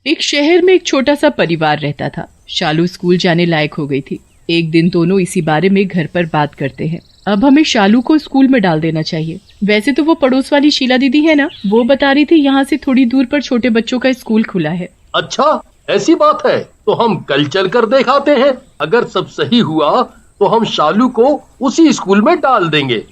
एक शहर में एक छोटा सा परिवार रहता था। शालू स्कूल जाने लायक हो गई थी। एक दिन दोनों इसी बारे में घर पर बात करते हैं। अब हमें शालू को स्कूल में डाल देना चाहिए। वैसे तो वो पड़ोस वाली शीला दीदी है ना, वो बता रही थी यहाँ से थोड़ी दूर पर छोटे बच्चों का स्कूल खुला है। अच्छा, ऐसी बात है तो हम कल चल कर दिखाते हैं। अगर सब सही हुआ तो हम शालू को उसी स्कूल में डाल देंगे।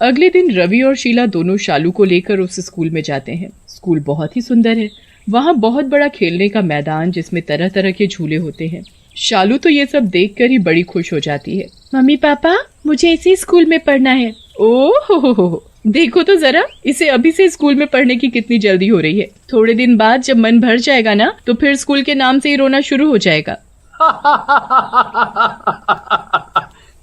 अगले दिन रवि और शीला दोनों शालू को लेकर उस स्कूल में जाते हैं। स्कूल बहुत ही सुंदर है। वहाँ बहुत बड़ा खेलने का मैदान जिसमें तरह तरह के झूले होते हैं। शालू तो ये सब देखकर ही बड़ी खुश हो जाती है। मम्मी पापा, मुझे इसी स्कूल में पढ़ना है। ओह, देखो तो जरा, इसे अभी से स्कूल में पढ़ने की कितनी जल्दी हो रही है। थोड़े दिन बाद जब मन भर जाएगा ना, तो फिर स्कूल के नाम से ही रोना शुरू हो जाएगा।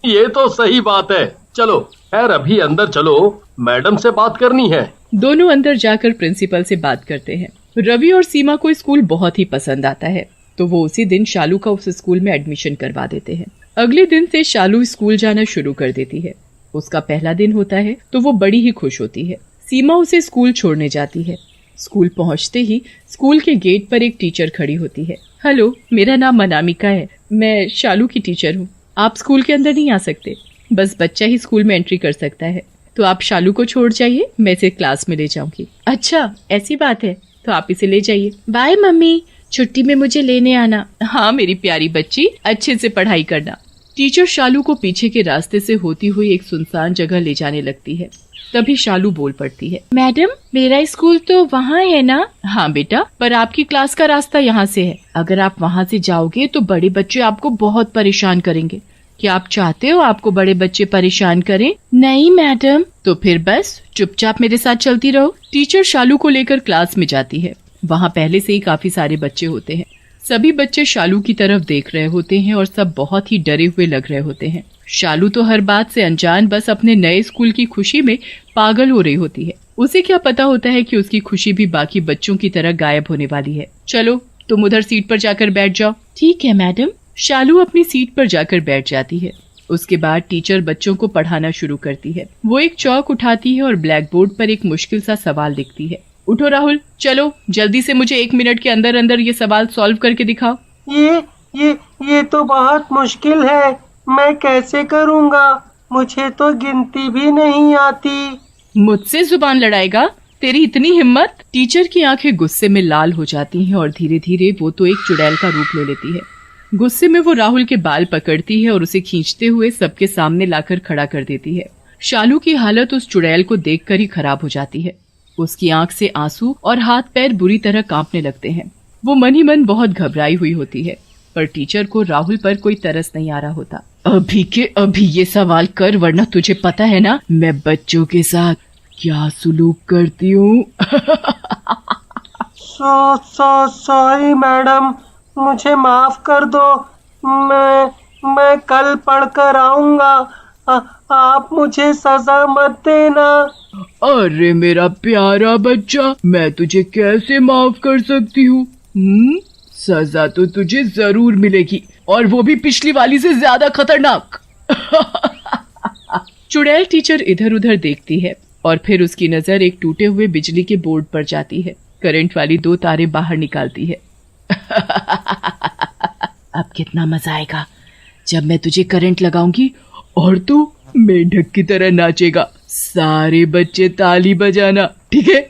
ये तो सही बात है। चलो खैर अभी अंदर चलो, मैडम से बात करनी है। दोनों अंदर जाकर प्रिंसिपल से बात करते हैं। रवि और सीमा को स्कूल बहुत ही पसंद आता है, तो वो उसी दिन शालू का उस स्कूल में एडमिशन करवा देते हैं। अगले दिन से शालू स्कूल जाना शुरू कर देती है। उसका पहला दिन होता है तो वो बड़ी ही खुश होती है। सीमा उसे स्कूल छोड़ने जाती है। स्कूल पहुंचते ही स्कूल के गेट पर एक टीचर खड़ी होती है। हेलो, मेरा नाम अनामिका है। मैं शालू की टीचर हूँ। आप स्कूल के अंदर नहीं आ सकते, बस बच्चा ही स्कूल में एंट्री कर सकता है। तो आप शालू को छोड़ जाइए, मैं इसे क्लास में ले जाऊंगी। अच्छा, ऐसी बात है, तो आप इसे ले जाइए। बाय मम्मी, छुट्टी में मुझे लेने आना। हाँ मेरी प्यारी बच्ची, अच्छे से पढ़ाई करना। टीचर शालू को पीछे के रास्ते से होती हुई एक सुनसान जगह ले जाने लगती है। तभी शालू बोल पड़ती है, मैडम मेरा स्कूल तो वहाँ है ना? हाँ बेटा, पर आपकी क्लास का रास्ता यहाँ से है। अगर आप वहाँ से जाओगे तो बड़े बच्चे आपको बहुत परेशान करेंगे। क्या आप चाहते हो आपको बड़े बच्चे परेशान करें? नहीं मैडम। तो फिर बस चुपचाप मेरे साथ चलती रहो। टीचर शालू को लेकर क्लास में जाती है। वहाँ पहले से ही काफी सारे बच्चे होते हैं। सभी बच्चे शालू की तरफ देख रहे होते हैं और सब बहुत ही डरे हुए लग रहे होते हैं। शालू तो हर बात से अनजान बस अपने नए स्कूल की खुशी में पागल हो रही होती है। उसे क्या पता होता है कि उसकी खुशी भी बाकी बच्चों की तरह गायब होने वाली है। चलो तुम उधर सीट पर जाकर बैठ जाओ। ठीक है मैडम। शालू अपनी सीट पर जाकर बैठ जाती है। उसके बाद टीचर बच्चों को पढ़ाना शुरू करती है। वो एक चौक उठाती है और ब्लैक बोर्ड पर एक मुश्किल सा सवाल लिखती है। उठो राहुल, चलो जल्दी से मुझे 1 मिनट के अंदर अंदर ये सवाल सॉल्व करके दिखाओ। ये तो बहुत मुश्किल है, मैं कैसे करूँगा? मुझे तो गिनती भी नहीं आती। मुझसे जुबान लड़ाएगा? तेरी इतनी हिम्मत? टीचर की आंखें गुस्से में लाल हो जाती हैं और धीरे धीरे वो तो एक चुड़ैल का रूप ले लेती है। गुस्से में वो राहुल के बाल पकड़ती है और उसे खींचते हुए सबके सामने लाकर खड़ा कर देती है। शालू की हालत उस चुड़ैल को देखकर ही खराब हो जाती है। उसकी आंख से आंसू और हाथ पैर बुरी तरह कांपने लगते हैं। वो मन ही मन बहुत घबराई हुई होती है, पर टीचर को राहुल पर कोई तरस नहीं आ रहा होता। अभी के अभी ये सवाल कर, वरना तुझे पता है ना मैं बच्चों के साथ क्या सुलूक करती हूँ। सॉरी मैडम, मुझे माफ कर दो। मैं कल पढ़ कर आऊंगा। आप मुझे सजा मत देना। अरे मेरा प्यारा बच्चा, मैं तुझे कैसे माफ कर सकती हूँ? सजा तो तुझे जरूर मिलेगी, और वो भी पिछली वाली से ज्यादा खतरनाक। चुड़ैल टीचर इधर उधर देखती है और फिर उसकी नजर एक टूटे हुए बिजली के बोर्ड पर जाती है। करंट वाली 2 तारे बाहर निकालती है। अब कितना मजा आएगा जब मैं तुझे करंट लगाऊंगी और तू मेंढक की तरह नाचेगा। सारे बच्चे ताली बजाना, ठीक है?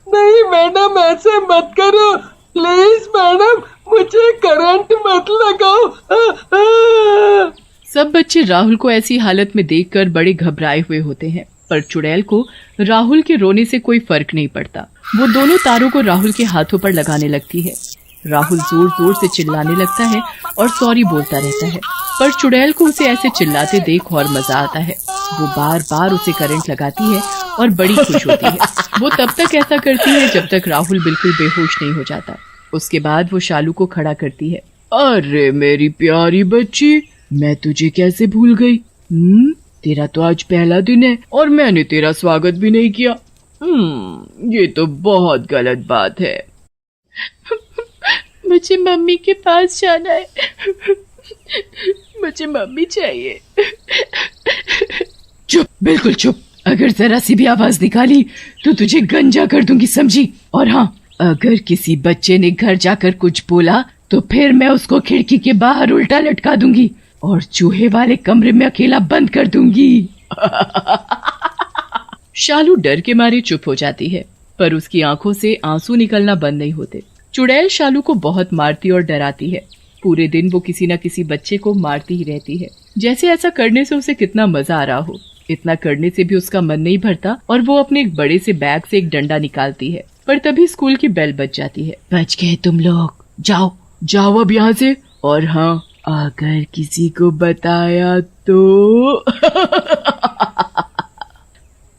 नहीं मैडम, ऐसे मत करो प्लीज मैडम, मुझे करंट मत लगाओ। सब बच्चे राहुल को ऐसी हालत में देखकर बड़े घबराए हुए होते हैं, पर चुड़ैल को राहुल के रोने से कोई फर्क नहीं पड़ता। वो दोनों तारों को राहुल के हाथों पर लगाने लगती है। राहुल जोर जोर से चिल्लाने लगता है और सॉरी बोलता रहता है, पर चुड़ैल को उसे ऐसे चिल्लाते देख और मजा आता है। वो बार बार उसे करंट लगाती है और बड़ी खुश होती है। वो तब तक ऐसा करती है जब तक राहुल बिल्कुल बेहोश नहीं हो जाता। उसके बाद वो शालू को खड़ा करती है। अरे मेरी प्यारी बच्ची, मैं तुझे कैसे भूल गई? तेरा तो आज पहला दिन है और मैंने तेरा स्वागत भी नहीं किया। ये तो बहुत गलत बात है। मुझे मम्मी के पास जाना है। मुझे मम्मी चाहिए। बिल्कुल चुप। अगर जरा सी भी आवाज निकाली तो तुझे गंजा कर दूंगी, समझी? और हाँ, अगर किसी बच्चे ने घर जाकर कुछ बोला तो फिर मैं उसको खिड़की के बाहर उल्टा लटका दूंगी और चूहे वाले कमरे में अकेला बंद कर दूंगी। शालू डर के मारे चुप हो जाती है, पर उसकी आंखों से आंसू निकलना बंद नहीं होते। चुड़ैल शालू को बहुत मारती और डराती है। पूरे दिन वो किसी न किसी बच्चे को मारती ही रहती है, जैसे ऐसा करने से उसे कितना मजा आ रहा हो। इतना करने से भी उसका मन नहीं भरता और वो अपने एक बड़े से बैग से एक डंडा निकालती है। पर तभी स्कूल की बेल बज जाती है। बच गए तुम लोग, जाओ जाओ अब यहाँ से। और हाँ, अगर किसी को बताया तो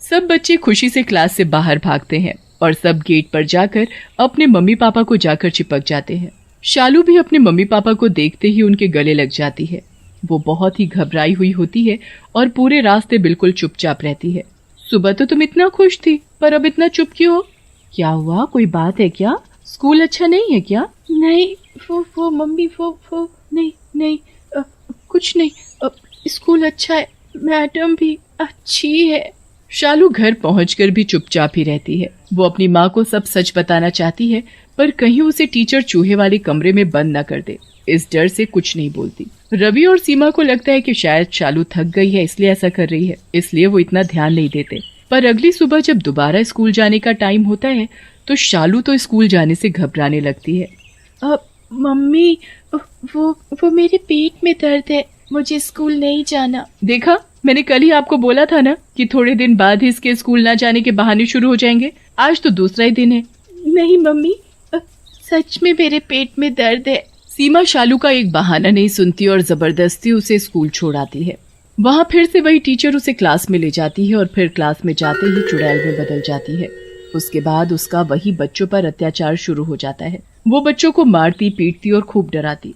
सब बच्चे खुशी से क्लास से बाहर भागते हैं और सब गेट पर जाकर अपने मम्मी पापा को जाकर चिपक जाते हैं। शालू भी अपने मम्मी पापा को देखते ही उनके गले लग जाती है। वो बहुत ही घबराई हुई होती है और पूरे रास्ते बिल्कुल चुपचाप रहती है। सुबह तो तुम इतना खुश थी, पर अब इतना चुप क्यों हो? क्या हुआ, कोई बात है क्या? स्कूल अच्छा नहीं है क्या? नहीं वो मम्मी वो नहीं कुछ नहीं, स्कूल अच्छा है, मैडम भी अच्छी है। शालू घर पहुंचकर भी चुपचाप ही रहती है। वो अपनी माँ को सब सच बताना चाहती है, पर कहीं उसे टीचर चूहे वाले कमरे में बंद न कर दे, इस डर से कुछ नहीं बोलती। रवि और सीमा को लगता है कि शायद शालू थक गई है इसलिए ऐसा कर रही है, इसलिए वो इतना ध्यान नहीं देते। पर अगली सुबह जब दोबारा स्कूल जाने का टाइम होता है तो शालू तो स्कूल जाने से घबराने लगती है। मम्मी, वो मेरे पेट में दर्द है, मुझे स्कूल नहीं जाना। देखा, मैंने कल ही आपको बोला था ना कि थोड़े दिन बाद ही इसके स्कूल ना जाने के बहाने शुरू हो जाएंगे। आज तो दूसरा ही दिन है। नहीं मम्मी, सच में मेरे पेट में दर्द है। सीमा शालू का एक बहाना नहीं सुनती और जबरदस्ती उसे स्कूल छोड़ आती है। वहाँ फिर से वही टीचर उसे क्लास में ले जाती है और फिर क्लास में जाते ही चुड़ैल में बदल जाती है। उसके बाद उसका वही बच्चों पर अत्याचार शुरू हो जाता है। वो बच्चों को मारती, पीटती और खूब डराती।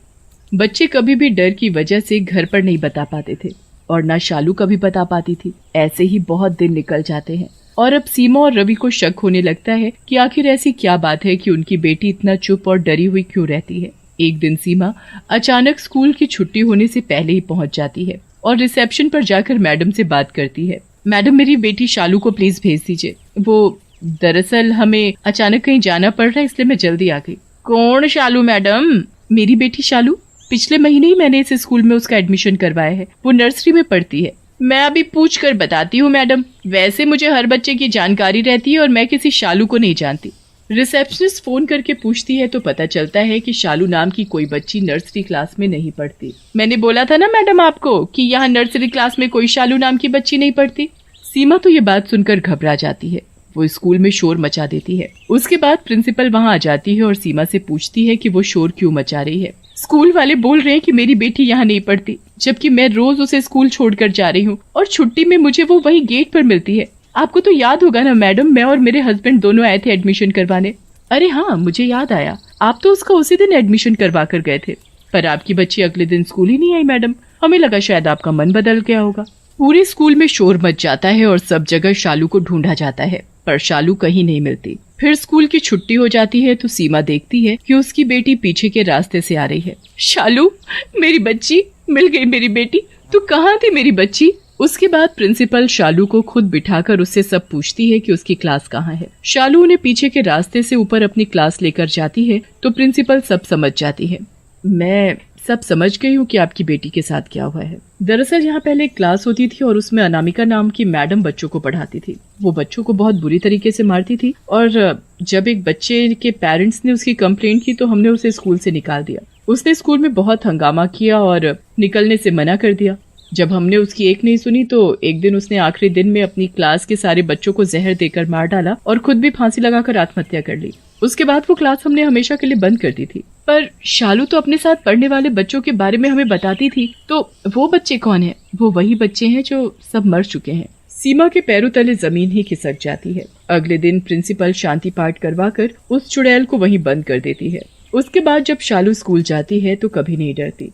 बच्चे कभी भी डर की वजह से घर पर नहीं बता पाते थे और ना शालू कभी बता पाती थी। ऐसे ही बहुत दिन निकल जाते हैं और अब सीमा और रवि को शक होने लगता है कि आखिर ऐसी क्या बात है कि उनकी बेटी इतना चुप और डरी हुई क्यों रहती है। एक दिन सीमा अचानक स्कूल की छुट्टी होने से पहले ही पहुंच जाती है और रिसेप्शन पर जाकर मैडम से बात करती है। मैडम, मेरी बेटी शालू को प्लीज भेज दीजिए। वो दरअसल हमें अचानक कहीं जाना पड़ रहा है, इसलिए मैं जल्दी आ गई। कौन शालू मैडम? मेरी बेटी शालू। पिछले महीने ही मैंने इस स्कूल में उसका एडमिशन करवाया है, वो नर्सरी में पढ़ती है। मैं अभी पूछ कर बताती हूँ मैडम। वैसे मुझे हर बच्चे की जानकारी रहती है और मैं किसी शालू को नहीं जानती। रिसेप्शनिस्ट फोन करके पूछती है तो पता चलता है कि शालू नाम की कोई बच्ची नर्सरी क्लास में नहीं पढ़ती। मैंने बोला था ना मैडम आपको कि यहाँ नर्सरी क्लास में कोई शालू नाम की बच्ची नहीं पढ़ती। सीमा तो ये बात सुनकर घबरा जाती है। वो स्कूल में शोर मचा देती है। उसके बाद प्रिंसिपल वहाँ आ जाती है और सीमा से पूछती है कि वो शोर क्यों मचा रही है। स्कूल वाले बोल रहे हैं कि मेरी बेटी यहाँ नहीं पढ़ती, जबकि मैं रोज उसे स्कूल छोड़कर जा रही हूँ और छुट्टी में मुझे वो वही गेट पर मिलती है। आपको तो याद होगा ना मैडम, मैं और मेरे हस्बैंड दोनों आए थे एडमिशन करवाने। अरे हाँ, मुझे याद आया, आप तो उसका उसी दिन एडमिशन करवा कर गए थे, पर आपकी बच्ची अगले दिन स्कूल ही नहीं आई मैडम। हमें लगा शायद आपका मन बदल गया होगा। पूरे स्कूल में शोर मच जाता है और सब जगह शालू को ढूंढा जाता है, पर शालू कहीं नहीं मिलती। फिर स्कूल की छुट्टी हो जाती है तो सीमा देखती है कि उसकी बेटी पीछे के रास्ते से आ रही है। शालू, मेरी बच्ची, मिल गई मेरी बेटी। तू कहाँ थी मेरी बच्ची? उसके बाद प्रिंसिपल शालू को खुद बिठाकर उससे सब पूछती है कि उसकी क्लास कहाँ है। शालू उन्हें पीछे के रास्ते से ऊपर अपनी क्लास लेकर जाती है तो प्रिंसिपल सब समझ जाती है। मैं सब समझ गई हूँ कि आपकी बेटी के साथ क्या हुआ है। दरअसल यहाँ पहले एक क्लास होती थी और उसमें अनामिका नाम की मैडम बच्चों को पढ़ाती थी। वो बच्चों को बहुत बुरी तरीके से मारती थी और जब एक बच्चे के पेरेंट्स ने उसकी कंप्लेंट की तो हमने उसे स्कूल से निकाल दिया। उसने स्कूल में बहुत हंगामा किया और निकलने से मना कर दिया। जब हमने उसकी एक नहीं सुनी तो एक दिन उसने आखिरी दिन में अपनी क्लास के सारे बच्चों को जहर देकर मार डाला और खुद भी फांसी लगाकर आत्महत्या कर ली। उसके बाद वो क्लास हमने हमेशा के लिए बंद कर दी थी। पर शालू तो अपने साथ पढ़ने वाले बच्चों के बारे में हमें बताती थी। तो वो बच्चे कौन हैं? वो वही बच्चे हैं जो सब मर चुके हैं। सीमा के पैरों तले जमीन ही खिसक जाती है। अगले दिन प्रिंसिपल शांति पाठ करवाकर उस चुड़ैल को वहीं बंद कर देती है। उसके बाद जब शालू स्कूल जाती है तो कभी नहीं डरती।